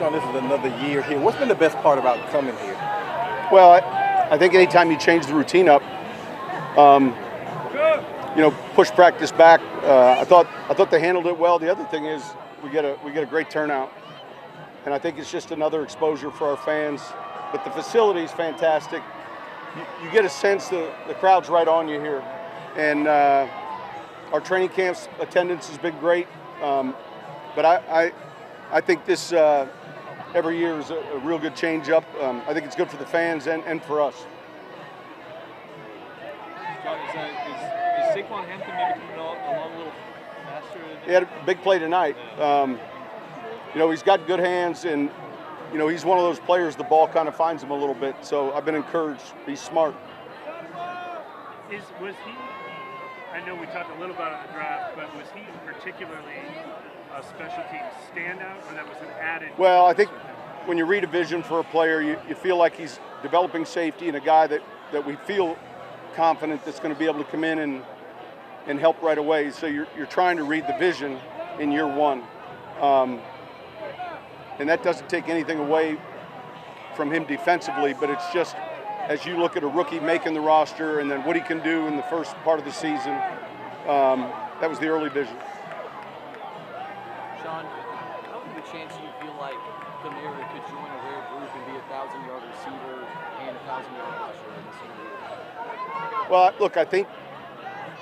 Sean, this is another year here. What's been the best part about coming here? Well, I think anytime you change the routine up, push practice back. I thought they handled it well. The other thing is we get a great turnout, and I think it's just another exposure for our fans. But the facility is fantastic. You get a sense that the crowd's right on you here, and our training camps attendance has been great. But I think this every year is a real good change up. I think it's good for the fans and for us. John, is Saquan Hampton maybe coming along a little faster? He had a big play tonight. He's got good hands, and he's one of those players. The ball kind of finds him a little bit. So I've been encouraged. He's smart. Was he? I know we talked a little about it in the draft, but was he particularly a special team standout, or that was an added? Well, I think when you read a vision for a player, you feel like he's developing safety and a guy that we feel confident that's going to be able to come in and help right away. So you're trying to read the vision in year one. And that doesn't take anything away from him defensively, but it's just as you look at a rookie making the roster and then what he can do in the first part of the season, that was the early vision. Sean, how big a chance do you feel like Kamara could join a rare group and be a 1,000-yard receiver and a 1,000-yard rusher in the same year? Well, look, I think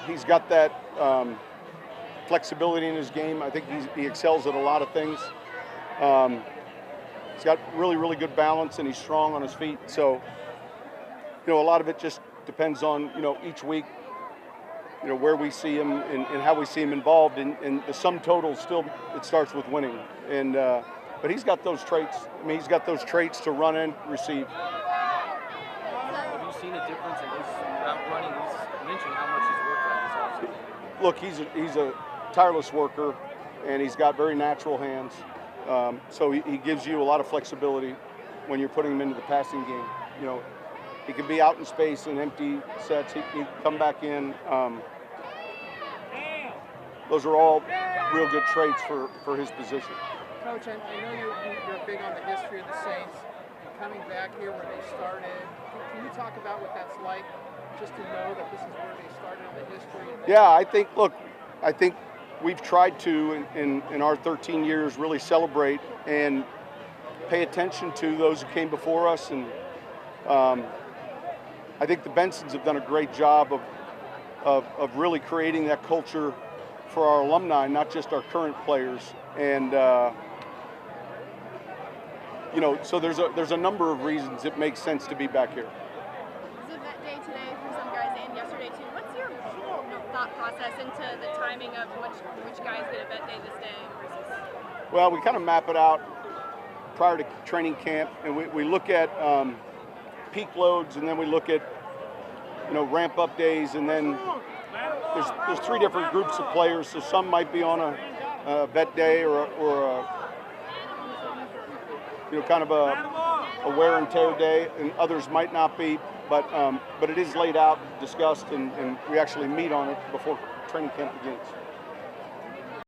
he's got that flexibility in his game. I think he excels at a lot of things. He's got really, really good balance, and he's strong on his feet. So, a lot of it just depends on, each week, where we see him and how we see him involved. And the sum total still, it starts with winning. And but he's got those traits. I mean, he's got those traits to run and receive. Have you seen a difference in his route running? He's mentioned how much he's worked on this offseason. Look, he's a tireless worker, and he's got very natural hands. So he gives you a lot of flexibility when you're putting him into the passing game. He can be out in space in empty sets. He can come back in. Those are all real good traits for his position. Coach, I know you're big on the history of the Saints and coming back here where they started. Can you talk about what that's like, just to know that this is where they started in the history? Yeah, I think we've tried to, in our 13 years, really celebrate and pay attention to those who came before us. And I think the Bensons have done a great job of really creating that culture for our alumni, not just our current players. And so there's a number of reasons it makes sense to be back here. Is it that day today for some guys and yesterday too? What's your thought process into the timing of which guys get a vet day this day versus? Well, we kind of map it out prior to training camp, and we look at peak loads, and then we look at ramp up days, and then there's three different groups of players. So some might be on a vet day or kind of a wear and tear day, and others might not be. But it is laid out, discussed, and we actually meet on it before training camp begins.